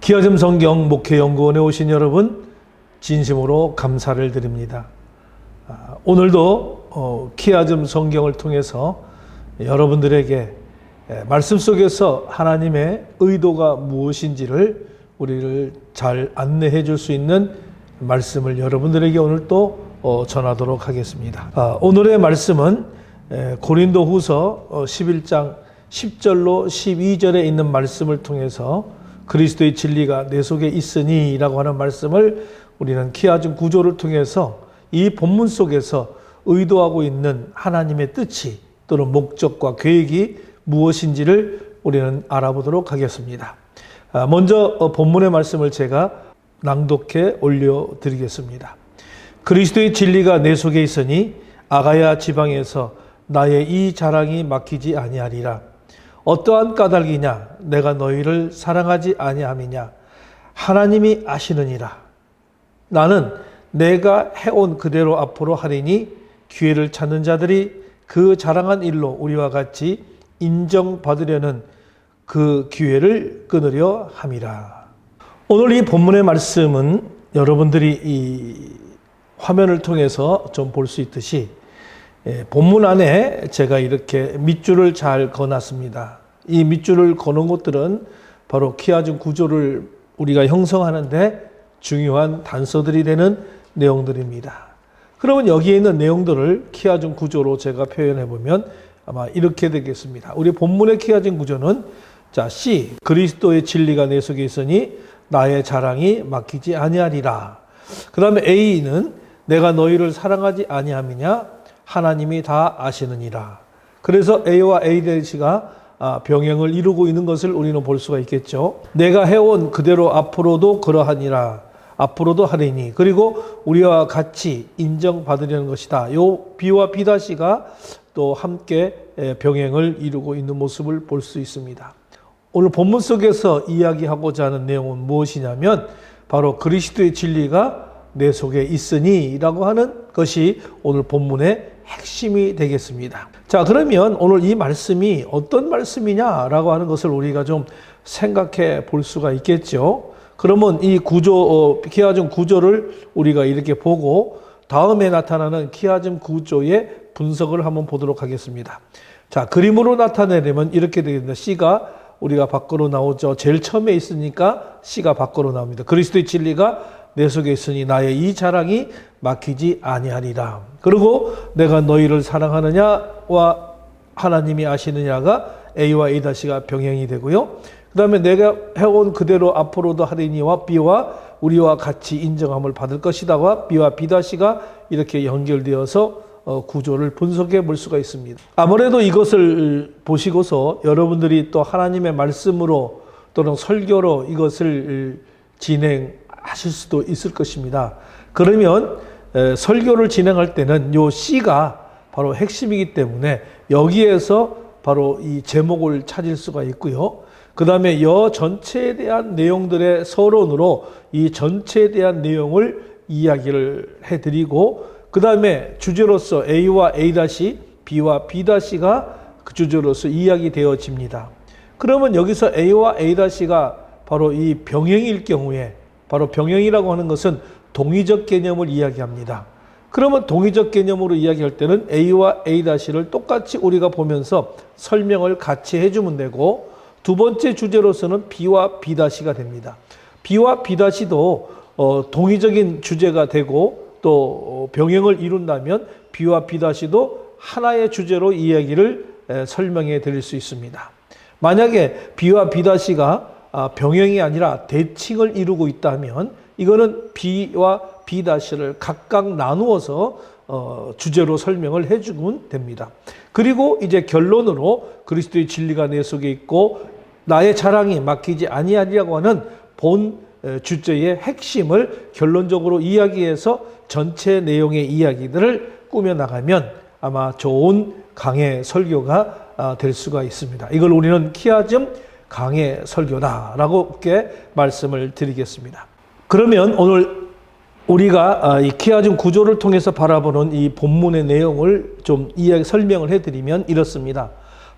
키아즘 성경 목회연구원에 오신 여러분 진심으로 감사를 드립니다. 오늘도 키아즘 성경을 통해서 여러분들에게 말씀 속에서 하나님의 의도가 무엇인지를 우리를 잘 안내해 줄 수 있는 말씀을 여러분들에게 오늘 또 전하도록 하겠습니다. 오늘의 말씀은 고린도후서 11장 10절로 12절에 있는 말씀을 통해서 그리스도의 진리가 내 속에 있으니 라고 하는 말씀을 우리는 키아즘 구조를 통해서 이 본문 속에서 의도하고 있는 하나님의 뜻이 또는 목적과 계획이 무엇인지를 우리는 알아보도록 하겠습니다. 먼저 본문의 말씀을 제가 낭독해 올려드리겠습니다. 그리스도의 진리가 내 속에 있으니 아가야 지방에서 나의 이 자랑이 막히지 아니하리라. 어떠한 까닭이냐? 내가 너희를 사랑하지 아니함이냐? 하나님이 아시느니라. 나는 내가 해온 그대로 앞으로 하리니 기회를 찾는 자들이 그 자랑한 일로 우리와 같이 인정받으려는 그 기회를 끊으려 함이라. 오늘 이 본문의 말씀은 여러분들이 이 화면을 통해서 좀 볼 수 있듯이 본문 안에 제가 이렇게 밑줄을 잘 그어놨습니다. 이 밑줄을 그어놓은 것들은 바로 키아즘 구조를 우리가 형성하는데 중요한 단서들이 되는 내용들입니다. 그러면 여기에 있는 내용들을 키아즘 구조로 제가 표현해 보면 아마 이렇게 되겠습니다. 우리 본문의 키아즘 구조는 자, C, 그리스도의 진리가 내 속에 있으니 나의 자랑이 막히지 아니하리라. 그 다음에 A는 내가 너희를 사랑하지 아니함이냐? 하나님이 다 아시느니라. 그래서 A와 A-가 병행을 이루고 있는 것을 우리는 볼 수가 있겠죠. 내가 해온 그대로 앞으로도 그러하니라. 앞으로도 하리니. 그리고 우리와 같이 인정받으려는 것이다. 요 B와 B-가 또 함께 병행을 이루고 있는 모습을 볼 수 있습니다. 오늘 본문 속에서 이야기하고자 하는 내용은 무엇이냐면 바로 그리스도의 진리가 내 속에 있으니 라고 하는 것이 오늘 본문의 핵심이 되겠습니다. 자, 그러면 오늘 이 말씀이 어떤 말씀이냐라고 하는 것을 우리가 좀 생각해 볼 수가 있겠죠. 그러면 이 구조, 키아즘 구조를 우리가 이렇게 보고 다음에 나타나는 키아즘 구조의 분석을 한번 보도록 하겠습니다. 자, 그림으로 나타내려면 이렇게 되겠습니다. C가 우리가 밖으로 나오죠. 제일 처음에 있으니까 C가 밖으로 나옵니다. 그리스도의 진리가 내 속에 있으니 나의 이 자랑이 막히지 아니하리라. 그리고 내가 너희를 사랑하느냐와 하나님이 아시느냐가 A와 A-가 병행이 되고요. 그 다음에 내가 해온 그대로 앞으로도 하리니와 B와 우리와 같이 인정함을 받을 것이다와 B와 B-가 이렇게 연결되어서 구조를 분석해 볼 수가 있습니다. 아무래도 이것을 보시고서 여러분들이 또 하나님의 말씀으로 또는 설교로 이것을 진행하실 수도 있을 것입니다. 그러면 설교를 진행할 때는 요 C가 바로 핵심이기 때문에 여기에서 바로 이 제목을 찾을 수가 있고요. 그 다음에 여 전체에 대한 내용들의 서론으로 이 전체에 대한 내용을 이야기를 해드리고 그 다음에 주제로서 A와 A-, B와 B-가 그 주제로서 이야기되어집니다. 그러면 여기서 A와 A-가 바로 이 병행일 경우에 바로 병행이라고 하는 것은 동의적 개념을 이야기합니다. 그러면 동의적 개념으로 이야기할 때는 A와 A-를 똑같이 우리가 보면서 설명을 같이 해주면 되고 두 번째 주제로서는 B와 B-가 됩니다. B와 B-도 동의적인 주제가 되고 또 병행을 이룬다면 B와 B-도 하나의 주제로 이야기를 설명해 드릴 수 있습니다. 만약에 B와 B-가 병행이 아니라 대칭을 이루고 있다면 이거는 B와 B-를 각각 나누어서 주제로 설명을 해주면 됩니다. 그리고 이제 결론으로 그리스도의 진리가 내 속에 있고 나의 자랑이 막히지 아니하리라고 하는 본 주제의 핵심을 결론적으로 이야기해서 전체 내용의 이야기들을 꾸며나가면 아마 좋은 강해 설교가 될 수가 있습니다. 이걸 우리는 키아즘 강해 설교다라고 이렇게 말씀을 드리겠습니다. 그러면 오늘 우리가 이 키아즘 구조를 통해서 바라보는 이 본문의 내용을 좀 설명을 해드리면 이렇습니다.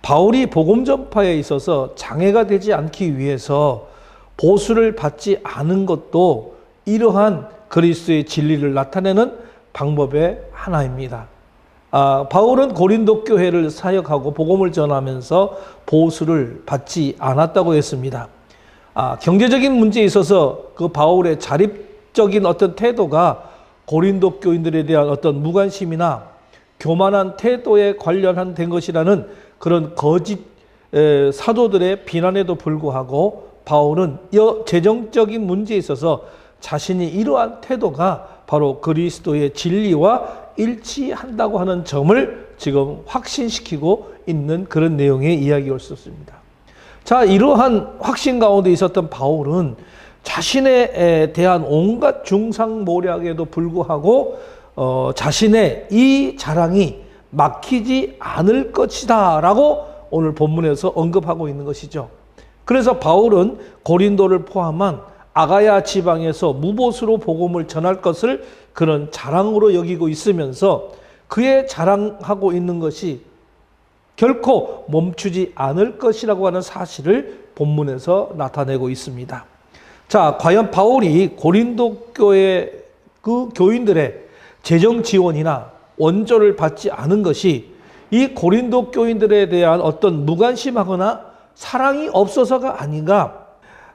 바울이 복음 전파에 있어서 장애가 되지 않기 위해서 보수를 받지 않은 것도 이러한 그리스도의 진리를 나타내는 방법의 하나입니다. 바울은 고린도 교회를 사역하고 복음을 전하면서 보수를 받지 않았다고 했습니다. 경제적인 문제에 있어서 그 바울의 자립적인 어떤 태도가 고린도 교인들에 대한 어떤 무관심이나 교만한 태도에 관련된 것이라는 그런 거짓 사도들의 비난에도 불구하고 바울은 재정적인 문제에 있어서 자신이 이러한 태도가 바로 그리스도의 진리와 일치한다고 하는 점을 지금 확신시키고 있는 그런 내용의 이야기일 수 있습니다. 자, 이러한 확신 가운데 있었던 바울은 자신에 대한 온갖 중상모략에도 불구하고 자신의 이 자랑이 막히지 않을 것이다 라고 오늘 본문에서 언급하고 있는 것이죠. 그래서 바울은 고린도를 포함한 아가야 지방에서 무보수로 복음을 전할 것을 그런 자랑으로 여기고 있으면서 그의 자랑하고 있는 것이 결코 멈추지 않을 것이라고 하는 사실을 본문에서 나타내고 있습니다. 자, 과연 바울이 고린도 교회 그 교인들의 재정 지원이나 원조를 받지 않은 것이 이 고린도 교인들에 대한 어떤 무관심하거나 사랑이 없어서가 아닌가?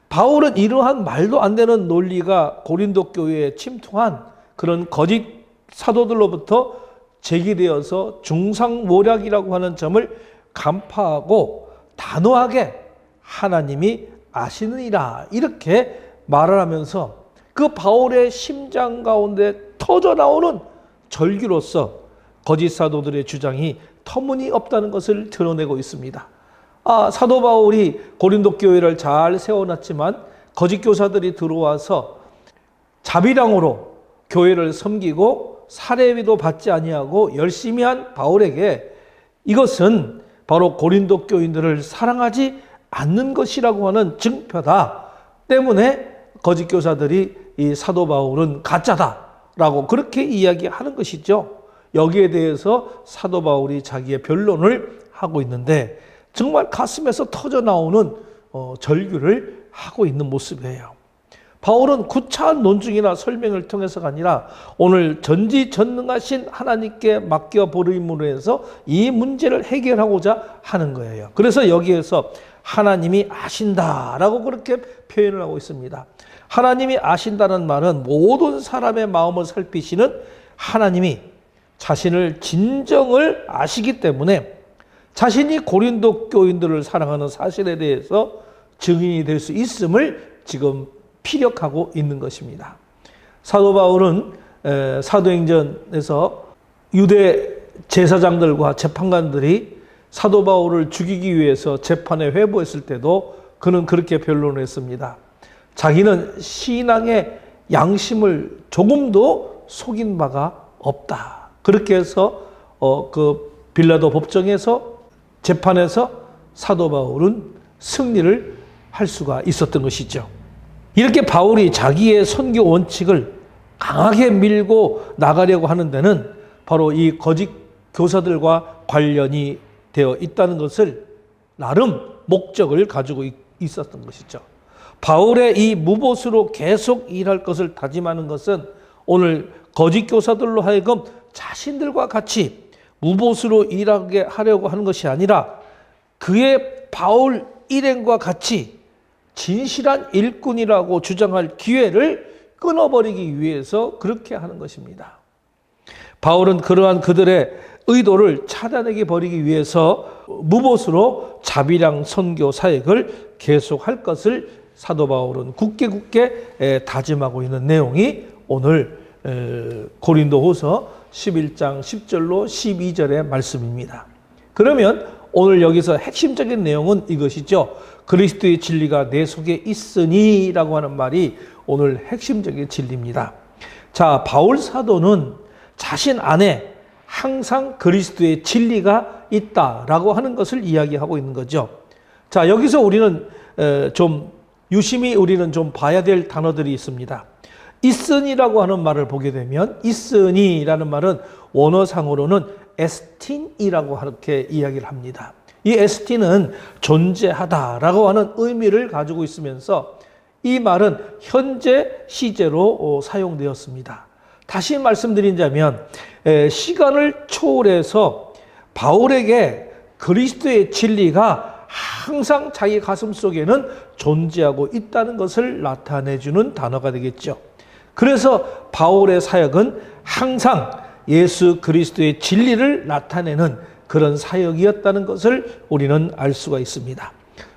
바울은 이러한 말도 안 되는 논리가 고린도 교회에 침투한 그런 거짓 사도들로부터 제기되어서 중상모략이라고 하는 점을 간파하고 단호하게 하나님이 아시느니라 이렇게 말을 하면서 그 바울의 심장 가운데 터져나오는 절규로서 거짓 사도들의 주장이 터무니없다는 것을 드러내고 있습니다. 사도 바울이 고린도 교회를 잘 세워놨지만 거짓 교사들이 들어와서 자비량으로 교회를 섬기고 사례비도 받지 아니하고 열심히 한 바울에게 이것은 바로 고린도 교인들을 사랑하지 않는 것이라고 하는 증표다 때문에 거짓 교사들이 이 사도 바울은 가짜다라고 그렇게 이야기하는 것이죠. 여기에 대해서 사도 바울이 자기의 변론을 하고 있는데 정말 가슴에서 터져나오는 절규를 하고 있는 모습이에요. 바울은 구차한 논증이나 설명을 통해서가 아니라 오늘 전지전능하신 하나님께 맡겨버림으로 해서 이 문제를 해결하고자 하는 거예요. 그래서 여기에서 하나님이 아신다라고 그렇게 표현을 하고 있습니다. 하나님이 아신다는 말은 모든 사람의 마음을 살피시는 하나님이 자신을 진정을 아시기 때문에 자신이 고린도 교인들을 사랑하는 사실에 대해서 증인이 될 수 있음을 지금 피력하고 있는 것입니다. 사도 바울은 사도행전에서 유대 제사장들과 재판관들이 사도 바울을 죽이기 위해서 재판에 회부했을 때도 그는 그렇게 변론을 했습니다. 자기는 신앙의 양심을 조금도 속인 바가 없다. 그렇게 해서 그 빌라도 법정에서 재판에서 사도 바울은 승리를 할 수가 있었던 것이죠. 이렇게 바울이 자기의 선교 원칙을 강하게 밀고 나가려고 하는 데는 바로 이 거짓 교사들과 관련이 되어 있다는 것을 나름 목적을 가지고 있었던 것이죠. 바울의 이 무보수로 계속 일할 것을 다짐하는 것은 오늘 거짓 교사들로 하여금 자신들과 같이 무보수로 일하게 하려고 하는 것이 아니라 그의 바울 일행과 같이 진실한 일꾼이라고 주장할 기회를 끊어버리기 위해서 그렇게 하는 것입니다. 바울은 그러한 그들의 의도를 차단하게 버리기 위해서 무보수로 자비량 선교 사역을 계속할 것을 사도 바울은 굳게 다짐하고 있는 내용이 오늘 고린도후서 11장 10절로 12절의 말씀입니다. 그러면 오늘 여기서 핵심적인 내용은 이것이죠. 그리스도의 진리가 내 속에 있으니 라고 하는 말이 오늘 핵심적인 진리입니다. 자, 바울 사도는 자신 안에 항상 그리스도의 진리가 있다라고 하는 것을 이야기하고 있는 거죠. 자, 여기서 우리는 좀 유심히 우리는 좀 봐야 될 단어들이 있습니다. 있으니라고 하는 말을 보게 되면 있으니라는 말은 원어상으로는 에스틴이라고 이렇게 이야기를 합니다. 이 에스틴은 존재하다라고 하는 의미를 가지고 있으면서 이 말은 현재 시제로 사용되었습니다. 다시 말씀드리자면 시간을 초월해서 바울에게 그리스도의 진리가 항상 자기 가슴 속에는 존재하고 있다는 것을 나타내주는 단어가 되겠죠. 그래서 바울의 사역은 항상 예수 그리스도의 진리를 나타내는 그런 사역이었다는 것을 우리는 알 수가 있습니다.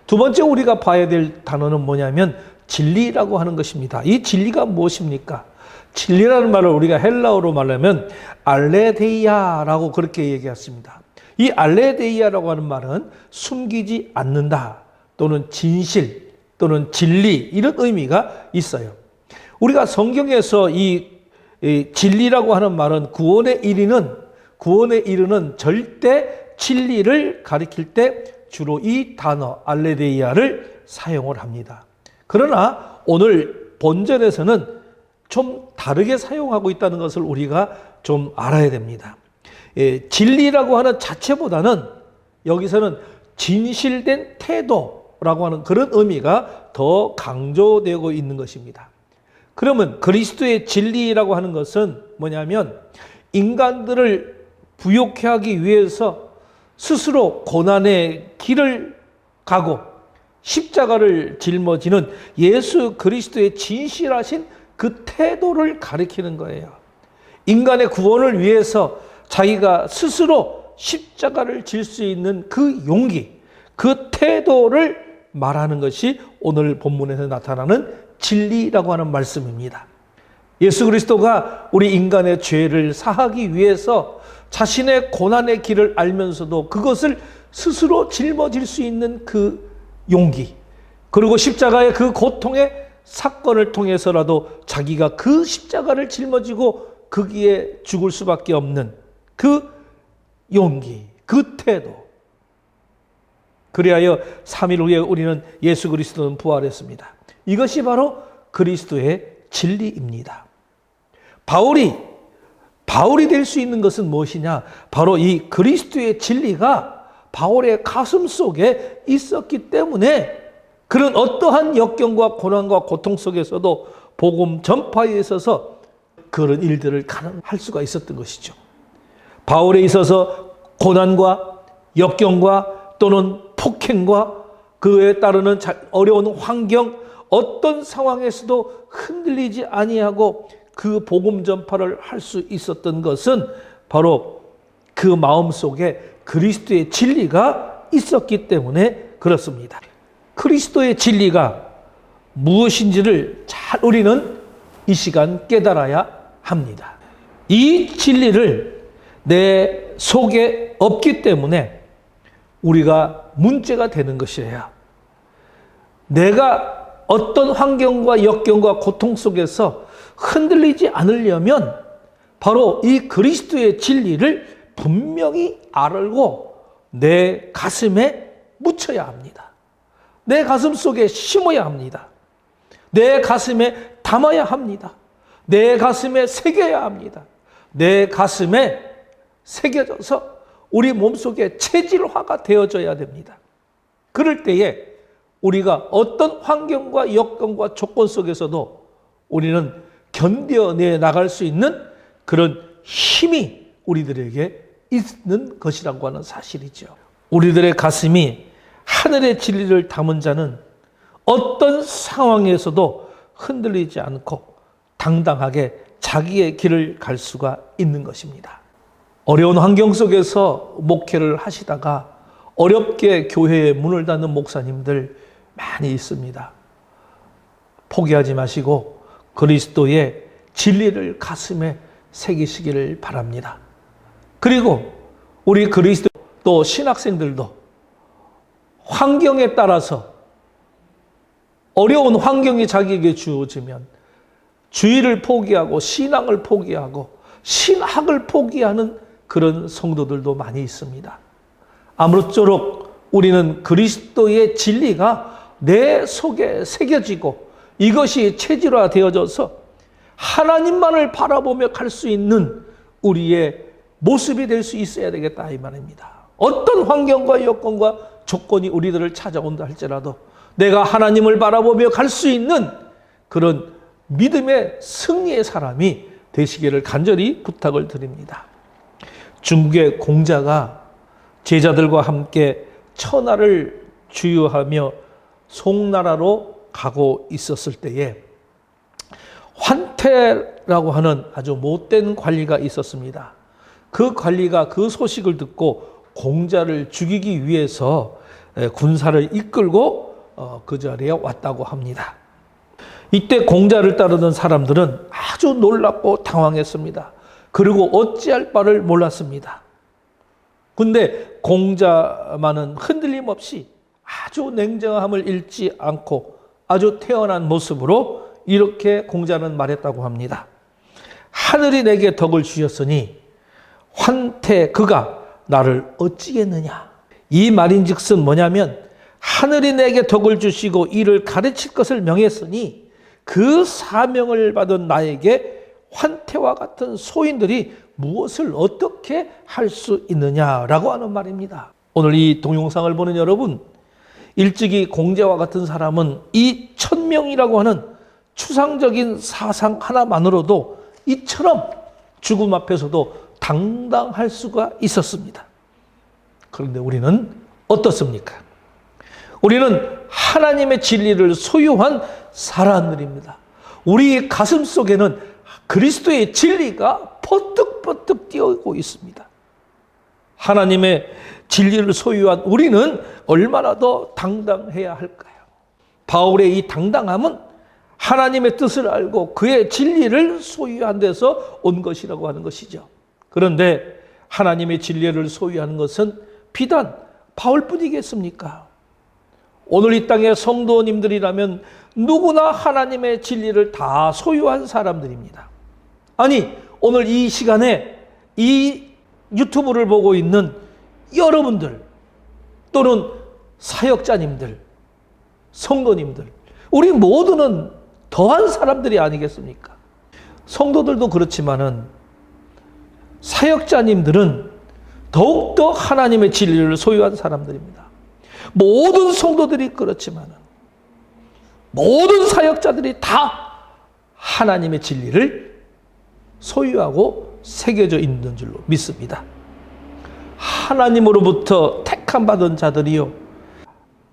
두 번째 우리가 봐야 될 단어는 뭐냐면 진리라고 하는 것입니다. 이 진리가 무엇입니까? 진리라는 말을 우리가 헬라어로 말하면 알레데이아라고 그렇게 얘기했습니다. 이 알레데이아라고 하는 말은 숨기지 않는다 또는 진실 또는 진리 이런 의미가 있어요. 우리가 성경에서 이 진리라고 하는 말은 구원에 이르는 절대 진리를 가리킬 때 주로 이 단어 알레데이아를 사용을 합니다. 그러나 오늘 본전에서는 좀 다르게 사용하고 있다는 것을 우리가 좀 알아야 됩니다. 진리라고 하는 자체보다는 여기서는 진실된 태도라고 하는 그런 의미가 더 강조되고 있는 것입니다. 그러면 그리스도의 진리라고 하는 것은 뭐냐면 인간들을 부욕해 하기 위해서 스스로 고난의 길을 가고 십자가를 짊어지는 예수 그리스도의 진실하신 그 태도를 가리키는 거예요. 인간의 구원을 위해서 자기가 스스로 십자가를 질 수 있는 그 용기, 그 태도를 말하는 것이 오늘 본문에서 나타나는 진리라고 하는 말씀입니다. 예수 그리스도가 우리 인간의 죄를 사하기 위해서 자신의 고난의 길을 알면서도 그것을 스스로 짊어질 수 있는 그 용기, 그리고 십자가의 그 고통의 사건을 통해서라도 자기가 그 십자가를 짊어지고 거기에 죽을 수밖에 없는 그 용기, 그 태도. 그리하여 3일 후에 우리는 예수 그리스도는 부활했습니다. 이것이 바로 그리스도의 진리입니다. 바울이 될 수 있는 것은 무엇이냐? 바로 이 그리스도의 진리가 바울의 가슴 속에 있었기 때문에 그런 어떠한 역경과 고난과 고통 속에서도 복음 전파에 있어서 그런 일들을 가능할 수가 있었던 것이죠. 바울에 있어서 고난과 역경과 또는 폭행과 그에 따르는 어려운 환경, 어떤 상황에서도 흔들리지 아니하고 그 복음 전파를 할 수 있었던 것은 바로 그 마음속에 그리스도의 진리가 있었기 때문에 그렇습니다. 그리스도의 진리가 무엇인지를 잘 우리는 이 시간 깨달아야 합니다. 이 진리를 내 속에 없기 때문에 우리가 문제가 되는 것이에요. 내가 어떤 환경과 역경과 고통 속에서 흔들리지 않으려면 바로 이 그리스도의 진리를 분명히 알고 내 가슴에 묻혀야 합니다. 내 가슴 속에 심어야 합니다. 내 가슴에 담아야 합니다. 내 가슴에 새겨야 합니다. 내 가슴에 새겨져서 우리 몸속에 체질화가 되어져야 됩니다. 그럴 때에 우리가 어떤 환경과 여건과 조건 속에서도 우리는 견뎌내 나갈 수 있는 그런 힘이 우리들에게 있는 것이라고 하는 사실이죠. 우리들의 가슴이 하늘의 진리를 담은 자는 어떤 상황에서도 흔들리지 않고 당당하게 자기의 길을 갈 수가 있는 것입니다. 어려운 환경 속에서 목회를 하시다가 어렵게 교회에 문을 닫는 목사님들 많이 있습니다. 포기하지 마시고 그리스도의 진리를 가슴에 새기시기를 바랍니다. 그리고 우리 그리스도 또 신학생들도 환경에 따라서 어려운 환경이 자기에게 주어지면 주의를 포기하고 신앙을 포기하고 신학을 포기하는 그런 성도들도 많이 있습니다. 아무쪼록 우리는 그리스도의 진리가 내 속에 새겨지고 이것이 체질화되어져서 하나님만을 바라보며 갈 수 있는 우리의 모습이 될 수 있어야 되겠다 이 말입니다. 어떤 환경과 여건과 조건이 우리들을 찾아온다 할지라도 내가 하나님을 바라보며 갈 수 있는 그런 믿음의 승리의 사람이 되시기를 간절히 부탁을 드립니다. 중국의 공자가 제자들과 함께 천하를 주유하며 송나라로 가고 있었을 때에 환태라고 하는 아주 못된 관리가 있었습니다. 그 관리가 그 소식을 듣고 공자를 죽이기 위해서 군사를 이끌고 그 자리에 왔다고 합니다. 이때 공자를 따르던 사람들은 아주 놀랍고 당황했습니다. 그리고 어찌할 바를 몰랐습니다. 근데 공자만은 흔들림 없이 아주 냉정함을 잃지 않고 아주 태연한 모습으로 이렇게 공자는 말했다고 합니다. 하늘이 내게 덕을 주셨으니 환태 그가 나를 어찌겠느냐. 이 말인즉슨 뭐냐면 하늘이 내게 덕을 주시고 이를 가르칠 것을 명했으니 그 사명을 받은 나에게 환태와 같은 소인들이 무엇을 어떻게 할 수 있느냐라고 하는 말입니다. 오늘 이 동영상을 보는 여러분, 일찍이 공자와 같은 사람은 이 천명이라고 하는 추상적인 사상 하나만으로도 이처럼 죽음 앞에서도 당당할 수가 있었습니다. 그런데 우리는 어떻습니까? 우리는 하나님의 진리를 소유한 사람들입니다. 우리 가슴 속에는 그리스도의 진리가 퍼뜩퍼뜩 뛰어오고 있습니다. 하나님의 진리를 소유한 우리는 얼마나 더 당당해야 할까요? 바울의 이 당당함은 하나님의 뜻을 알고 그의 진리를 소유한 데서 온 것이라고 하는 것이죠. 그런데 하나님의 진리를 소유하는 것은 비단 바울뿐이겠습니까? 오늘 이 땅의 성도님들이라면 누구나 하나님의 진리를 다 소유한 사람들입니다. 아니, 오늘 이 시간에 이 유튜브를 보고 있는 여러분들 또는 사역자님들, 성도님들, 우리 모두는 더한 사람들이 아니겠습니까? 성도들도 그렇지만은 사역자님들은 더욱더 하나님의 진리를 소유한 사람들입니다. 모든 성도들이 그렇지만은 모든 사역자들이 다 하나님의 진리를 소유하고 새겨져 있는 줄로 믿습니다. 하나님으로부터 택함 받은 자들이요,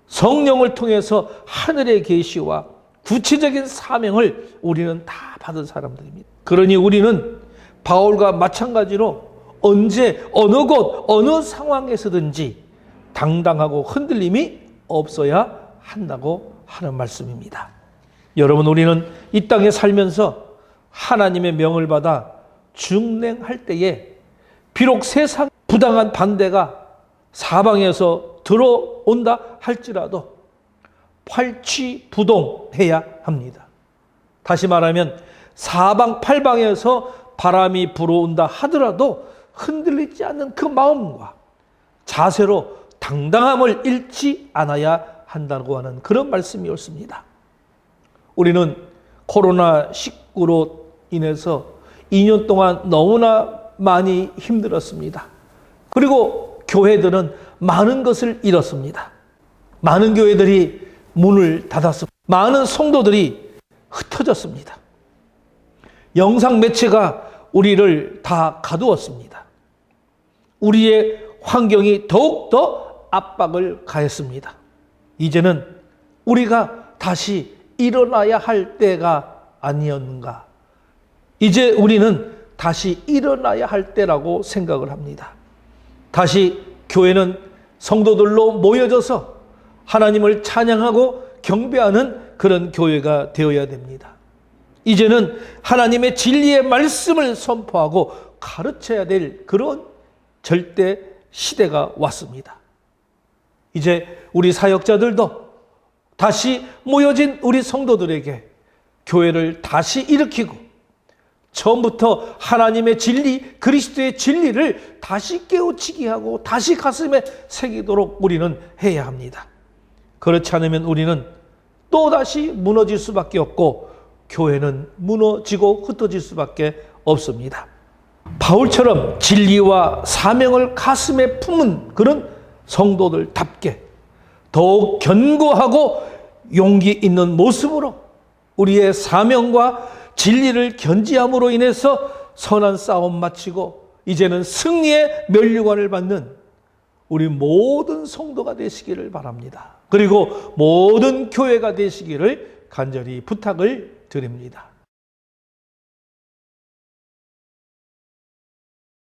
성령을 통해서 하늘의 계시와 구체적인 사명을 우리는 다 받은 사람들입니다. 그러니 우리는 바울과 마찬가지로 언제 어느 곳 어느 상황에서든지 당당하고 흔들림이 없어야 한다고 하는 말씀입니다. 여러분, 우리는 이 땅에 살면서 하나님의 명을 받아 중랭할 때에 비록 세상 부당한 반대가 사방에서 들어온다 할지라도 활취부동해야 합니다. 다시 말하면 사방팔방에서 바람이 불어온다 하더라도 흔들리지 않는 그 마음과 자세로 당당함을 잃지 않아야 한다고 하는 그런 말씀이 옳습니다. 우리는 코로나19로 인해서 2년 동안 너무나 많이 힘들었습니다. 그리고 교회들은 많은 것을 잃었습니다. 많은 교회들이 문을 닫았습니다. 많은 성도들이 흩어졌습니다. 영상 매체가 우리를 다 가두었습니다. 우리의 환경이 더욱더 압박을 가했습니다. 이제는 우리가 다시 일어나야 할 때가 아니었는가. 이제 우리는 다시 일어나야 할 때라고 생각을 합니다. 다시 교회는 성도들로 모여져서 하나님을 찬양하고 경배하는 그런 교회가 되어야 됩니다. 이제는 하나님의 진리의 말씀을 선포하고 가르쳐야 될 그런 절대 시대가 왔습니다. 이제 우리 사역자들도 다시 모여진 우리 성도들에게 교회를 다시 일으키고 처음부터 하나님의 진리, 그리스도의 진리를 다시 깨우치게 하고 다시 가슴에 새기도록 우리는 해야 합니다. 그렇지 않으면 우리는 또다시 무너질 수밖에 없고 교회는 무너지고 흩어질 수밖에 없습니다. 바울처럼 진리와 사명을 가슴에 품은 그런 성도들답게 더욱 견고하고 용기 있는 모습으로 우리의 사명과 진리를 견지함으로 인해서 선한 싸움 마치고 이제는 승리의 면류관을 받는 우리 모든 성도가 되시기를 바랍니다. 그리고 모든 교회가 되시기를 간절히 부탁을 드립니다.